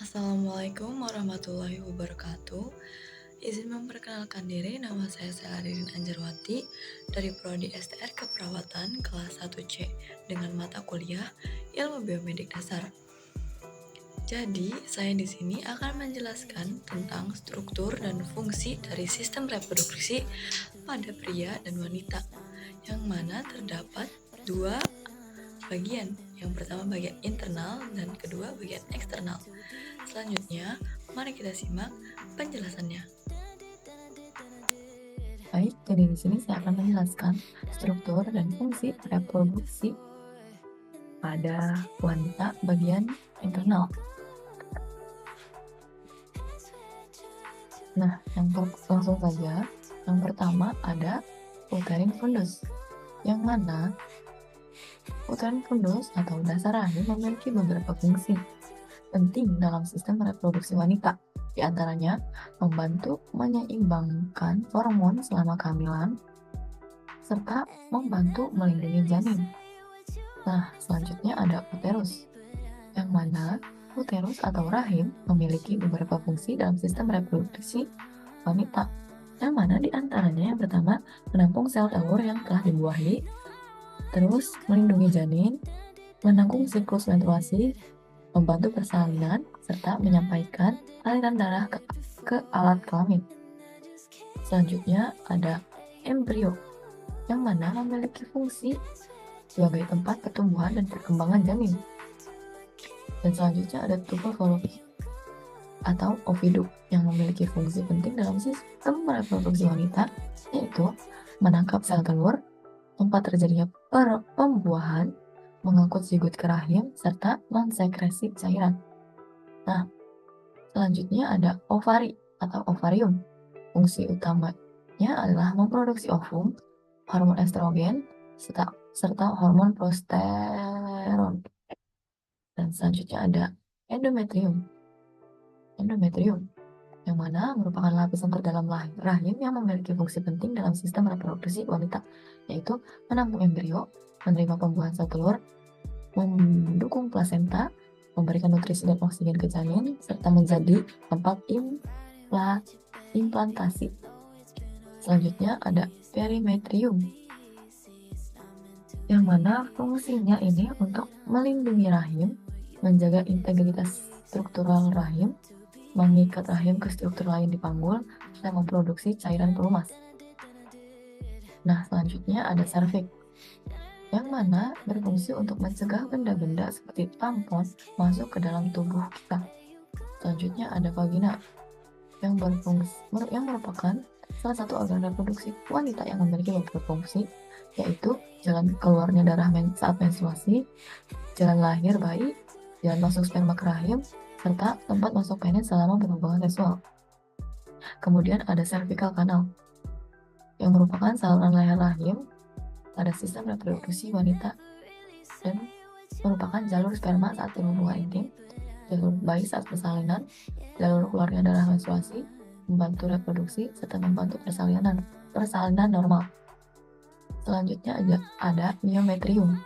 Assalamualaikum warahmatullahi wabarakatuh. Izin memperkenalkan diri, nama saya Selarin Anjarwati dari Prodi STR Keperawatan kelas 1C dengan mata kuliah Ilmu Biomedik Dasar. Jadi, saya di sini akan menjelaskan tentang struktur dan fungsi dari sistem reproduksi pada pria dan wanita, yang mana terdapat dua bagian. Yang pertama bagian internal dan kedua bagian eksternal. Selanjutnya, mari kita simak penjelasannya. Baik, jadi di sini saya akan menjelaskan struktur dan fungsi reproduksi pada wanita bagian internal. Nah, langsung saja. Yang pertama ada uterine fundus, yang mana uterine fundus atau dasar rahim memiliki beberapa fungsi penting dalam sistem reproduksi wanita. Di antaranya, membantu menyeimbangkan hormon selama kehamilan, serta membantu melindungi janin. Nah, selanjutnya ada uterus, yang mana uterus atau rahim memiliki beberapa fungsi dalam sistem reproduksi wanita, yang mana di antaranya yang pertama, menampung sel telur yang telah dibuahi, terus melindungi janin, menanggung siklus menstruasi, membantu persalinan, serta menyampaikan aliran darah ke alat kelamin. Selanjutnya ada embrio, yang mana memiliki fungsi sebagai tempat pertumbuhan dan perkembangan janin. Dan selanjutnya ada tubuh falopi atau oviduk, yang memiliki fungsi penting dalam sistem reproduksi wanita, yaitu menangkap sel telur, tempat terjadinya pembuahan, mengangkut zigot ke rahim, serta mensekresi cairan. Nah, selanjutnya ada ovari atau ovarium. Fungsi utamanya adalah memproduksi ovum, hormon estrogen, serta hormon prosteron. Dan selanjutnya ada endometrium. Endometrium, yang mana merupakan lapisan terdalam rahim yang memiliki fungsi penting dalam sistem reproduksi wanita, yaitu menampung embrio, menerima pembuahan sel telur, mendukung plasenta, memberikan nutrisi dan oksigen ke janin, serta menjadi tempat implantasi. Selanjutnya ada perimetrium, yang mana fungsinya ini untuk melindungi rahim, menjaga integritas struktural rahim, mengikat rahim ke struktur lain di panggul, dan memproduksi cairan pelumas. Nah, selanjutnya ada serviks, yang mana berfungsi untuk mencegah benda-benda seperti tampon masuk ke dalam tubuh kita. Selanjutnya ada vagina, yang merupakan salah satu organ reproduksi wanita yang memiliki beberapa fungsi, yaitu jalan keluarnya darah saat menstruasi, jalan lahir bayi, jalan masuk sperma ke rahim, serta tempat masuk penis selama berhubungan seksual. Kemudian ada cervical canal, yang merupakan saluran leher rahim pada sistem reproduksi wanita dan merupakan jalur sperma saat berhubungan intim, jalur bayi saat persalinan, jalur keluarnya darah menstruasi, membantu reproduksi, serta membantu persalinan normal. Selanjutnya ada myometrium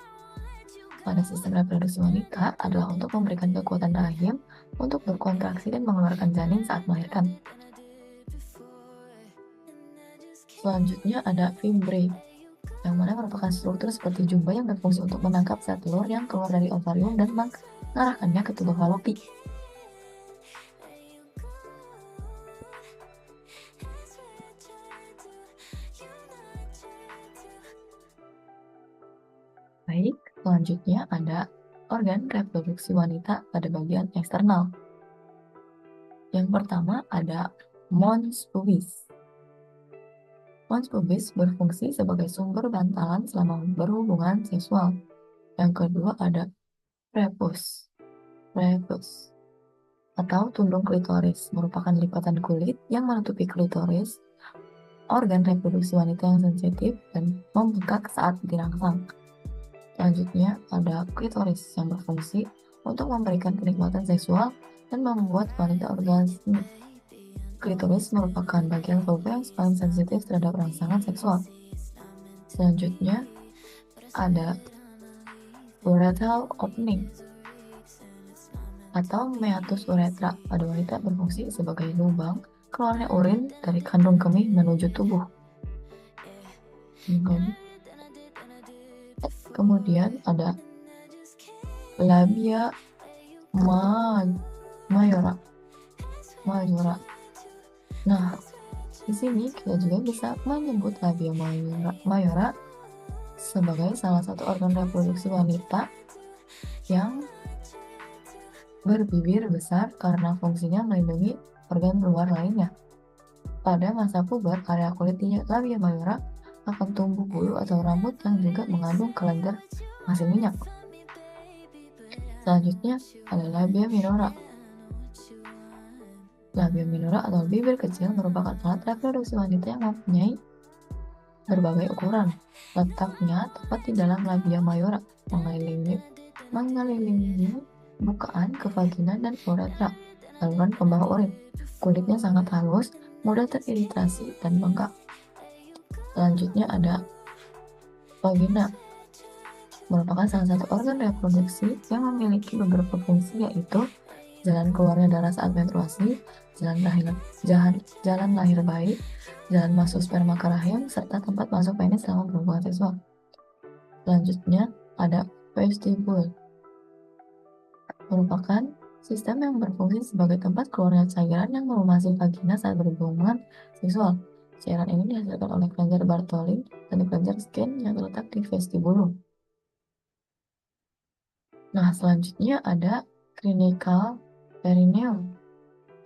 pada sistem reproduksi wanita adalah untuk memberikan kekuatan rahim untuk berkontraksi dan mengeluarkan janin saat melahirkan. Selanjutnya ada fimbriae, yang mana merupakan struktur seperti jumbo yang berfungsi untuk menangkap sel telur yang keluar dari ovarium dan mengarahkannya ke tubuh falopi. Baik, selanjutnya ada organ reproduksi wanita pada bagian eksternal. Yang pertama ada mons pubis. Mons pubis berfungsi sebagai sumber bantalan selama berhubungan seksual. Yang kedua ada prepus atau tundung klitoris, merupakan lipatan kulit yang menutupi klitoris, organ reproduksi wanita yang sensitif dan membengkak saat dirangsang. Selanjutnya ada klitoris, yang berfungsi untuk memberikan kenikmatan seksual dan membuat wanita orgasme. Klitoris merupakan bagian vulva yang paling sensitif terhadap rangsangan seksual. Selanjutnya ada urethral opening atau meatus uretra pada wanita berfungsi sebagai lubang keluarnya urin dari kandung kemih menuju tubuh. Kemudian ada labia majora. Nah, di sini kita juga bisa menyebut labia majora sebagai salah satu organ reproduksi wanita yang berbibir besar karena fungsinya melindungi organ luar lainnya. Pada masa puber, area kulit di labia majora akan tumbuh bulu atau rambut yang juga mengandung kelenjar hasil minyak. Selanjutnya ada labia minora. Labia minora atau bibir kecil merupakan alat reproduksi wanita yang mempunyai berbagai ukuran. Letaknya tepat di dalam labia majora, mengelilingi bukaan ke vagina dan uretra, saluran pembawa urin. Kulitnya sangat halus, mudah teriritasi dan bengkak. Selanjutnya ada vagina, merupakan salah satu organ reproduksi yang memiliki beberapa fungsi, yaitu jalan keluarnya darah saat menstruasi, jalan lahir bayi, jalan masuk sperma ke rahim, serta tempat masuk penis selama berhubungan seksual. Selanjutnya ada vestibul, merupakan sistem yang berfungsi sebagai tempat keluarnya cairan yang melumasi vagina saat berhubungan seksual. Cairan ini dihasilkan oleh kelenjar Bartholin dan kelenjar skin yang terletak di vestibulum. Nah, selanjutnya ada clinical perineum,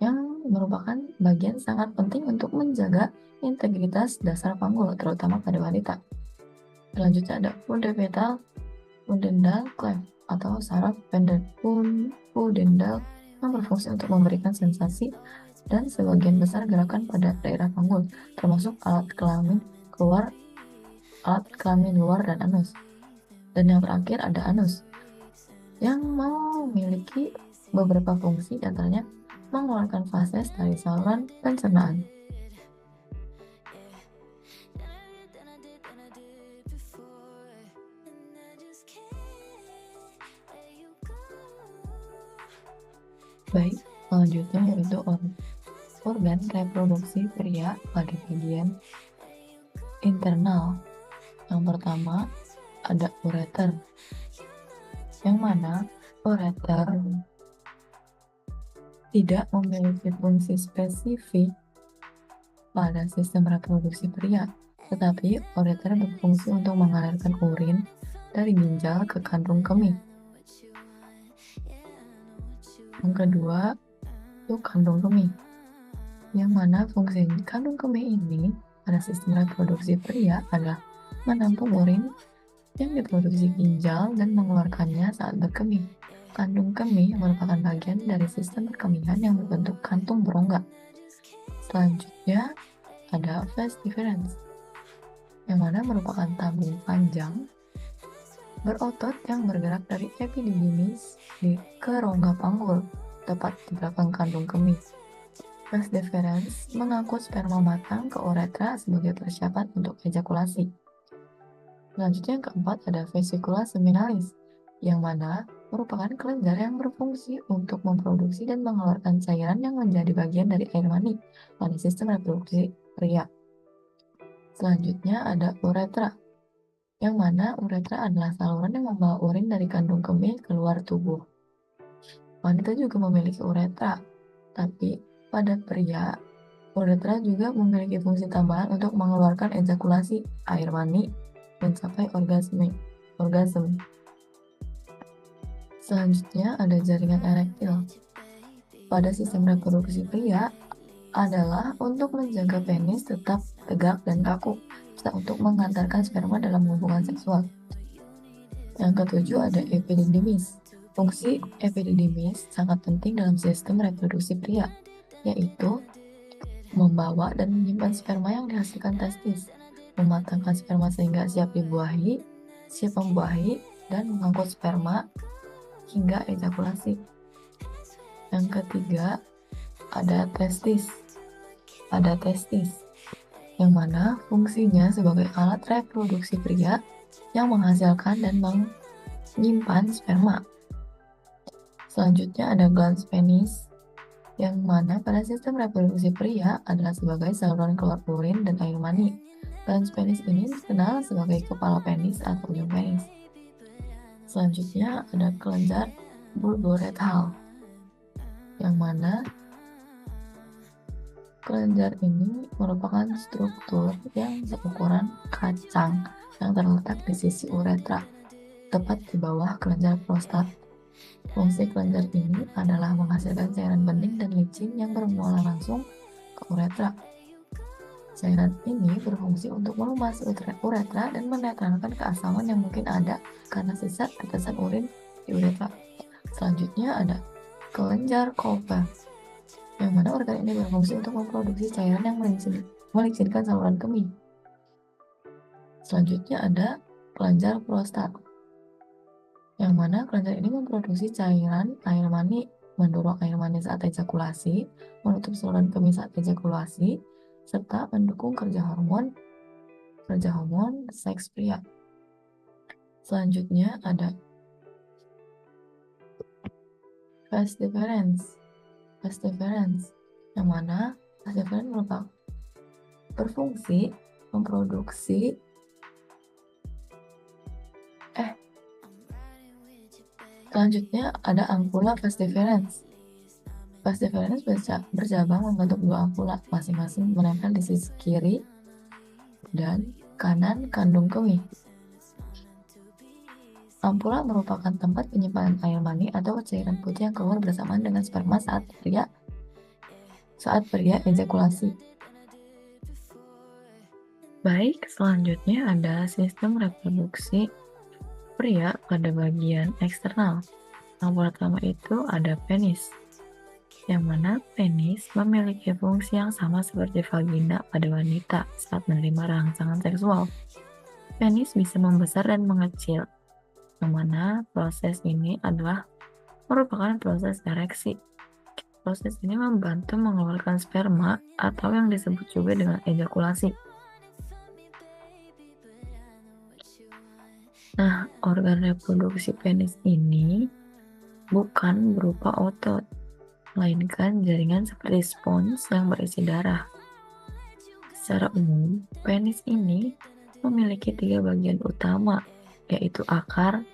yang merupakan bagian sangat penting untuk menjaga integritas dasar panggul, terutama pada wanita. Selanjutnya ada pudendal cleft atau saraf pudendal yang berfungsi untuk memberikan sensasi dan sebagian besar gerakan pada daerah panggul, termasuk alat kelamin luar dan anus. Dan yang terakhir ada anus, yang memiliki beberapa fungsi, antaranya mengeluarkan fases dari saluran pencernaan. Baik, selanjutnya yaitu organ reproduksi pria pada bagian internal. Yang pertama ada ureter, yang mana ureter tidak memiliki fungsi spesifik pada sistem reproduksi pria, tetapi ureter berfungsi untuk mengalirkan urin dari ginjal ke kandung kemih. Yang kedua itu kandung kemih, yang mana fungsi kandung kemih ini pada sistem reproduksi pria adalah menampung urin yang diproduksi ginjal dan mengeluarkannya saat berkemih. Kandung kemih merupakan bagian dari sistem perkemihan yang berbentuk kantung berongga. Selanjutnya ada vas deferens, yang mana merupakan tabung panjang berotot yang bergerak dari epididymis ke rongga panggul, tepat di belakang kandung kemih. Vas deferens mengangkut sperma matang ke uretra sebagai persiapan untuk ejakulasi. Selanjutnya yang keempat ada vesicula seminalis, yang mana merupakan kelenjar yang berfungsi untuk memproduksi dan mengeluarkan cairan yang menjadi bagian dari air mani pada sistem reproduksi pria. Selanjutnya ada uretra, yang mana uretra adalah saluran yang membawa urin dari kandung kemih keluar tubuh. Wanita juga memiliki uretra, tapi pada pria, uretra juga memiliki fungsi tambahan untuk mengeluarkan ejakulasi air mani mencapai orgasme. Selanjutnya ada jaringan erektil. Pada sistem reproduksi pria adalah untuk menjaga penis tetap tegak dan kaku, serta untuk mengantarkan sperma dalam hubungan seksual. Yang ketujuh ada epididymis. Fungsi epididymis sangat penting dalam sistem reproduksi pria, yaitu membawa dan menyimpan sperma yang dihasilkan testis, mematangkan sperma sehingga siap membuahi, dan mengangkut sperma hingga ejakulasi. Yang ketiga ada testis. Yang mana fungsinya sebagai alat reproduksi pria yang menghasilkan dan menyimpan sperma. Selanjutnya ada glans penis, yang mana pada sistem reproduksi pria adalah sebagai saluran keluar urin dan air mani. Glans penis ini dikenal sebagai kepala penis atau ujung penis. Selanjutnya ada kelenjar bulboretal, yang mana kelenjar ini merupakan struktur yang seukuran kacang yang terletak di sisi uretra, tepat di bawah kelenjar prostat. Fungsi kelenjar ini adalah menghasilkan cairan bening dan licin yang bermuara langsung ke uretra. Cairan ini berfungsi untuk melumasi uretra dan menetralkan keasaman yang mungkin ada karena sisa tetesan urin di uretra. Selanjutnya ada kelenjar Kolbe, yang mana organ ini berfungsi untuk memproduksi cairan yang melicinkan saluran kemih. Selanjutnya ada kelenjar prostat, yang mana kelenjar ini memproduksi cairan air mani, mendorong air mani saat ejakulasi, menutup saluran kemih saat ejakulasi, serta mendukung kerja hormon seks pria. Selanjutnya ada vas deferens, yang mana vas deferens merupakan berfungsi memproduksi Selanjutnya ada ampula vas deferens. Vas deferens bercabang membentuk dua ampula, masing-masing menempel di sisi kiri dan kanan kandung kemih. Ampula merupakan tempat penyimpanan air mani atau cairan putih yang keluar bersamaan dengan sperma saat pria ejakulasi. Baik, selanjutnya ada sistem reproduksi pria pada bagian eksternal. Yang pertama itu ada penis, yang mana penis memiliki fungsi yang sama seperti vagina pada wanita saat menerima rangsangan seksual. Penis bisa membesar dan mengecil, yang mana proses ini adalah merupakan proses ereksi. Proses ini membantu mengeluarkan sperma atau yang disebut juga dengan ejakulasi. Nah, organ reproduksi penis ini bukan berupa otot, melainkan jaringan seperti spons yang berisi darah. Secara umum, penis ini memiliki 3 bagian utama, yaitu akar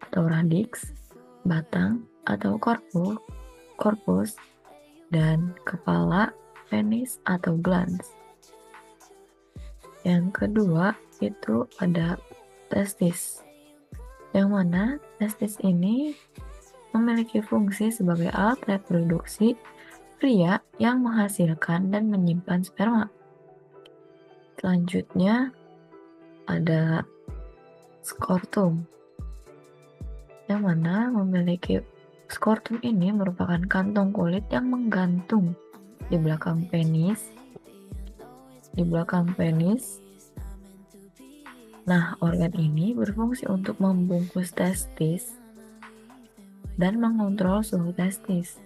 atau radix, batang atau korpus, dan kepala penis atau glans. Yang kedua itu ada testis, yang mana testis ini memiliki fungsi sebagai alat reproduksi pria yang menghasilkan dan menyimpan sperma. Selanjutnya ada skortum, yang mana skortum ini merupakan kantong kulit yang menggantung di belakang penis. Nah, organ ini berfungsi untuk membungkus testis dan mengontrol suhu testis.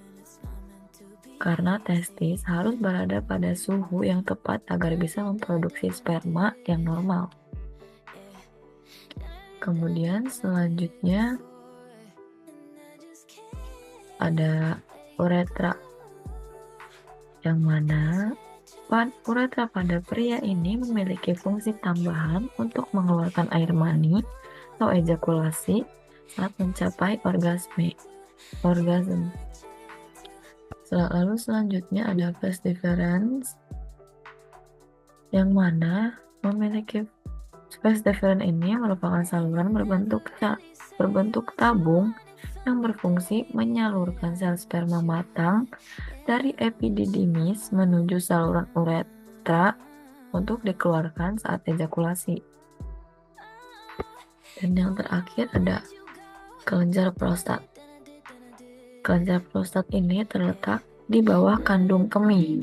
Karena testis harus berada pada suhu yang tepat agar bisa memproduksi sperma yang normal. Kemudian selanjutnya ada uretra, yang mana uretra pada pria ini memiliki fungsi tambahan untuk mengeluarkan air mani atau ejakulasi saat mencapai orgasme. Lalu selanjutnya ada vas deferens, yang mana vas deferens ini merupakan saluran berbentuk tabung yang berfungsi menyalurkan sel sperma matang dari epididymis menuju saluran uretra untuk dikeluarkan saat ejakulasi. Dan yang terakhir ada kelenjar prostat. Kelenjar prostat ini terletak di bawah kandung kemih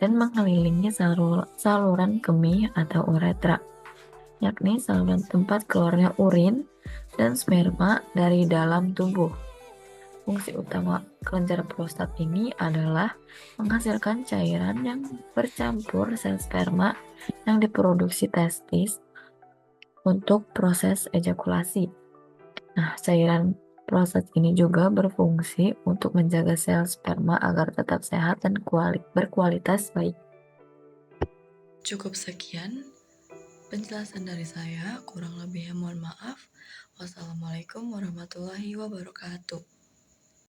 dan mengelilingi saluran kemih atau uretra, yakni saluran tempat keluarnya urin dan sperma dari dalam tubuh. Fungsi utama kelenjar prostat ini adalah menghasilkan cairan yang bercampur sel sperma yang diproduksi testis untuk proses ejakulasi. Nah, cairan prostat ini juga berfungsi untuk menjaga sel sperma agar tetap sehat dan berkualitas baik. Cukup sekian penjelasan dari saya, kurang lebihnya mohon maaf. Wassalamualaikum warahmatullahi wabarakatuh.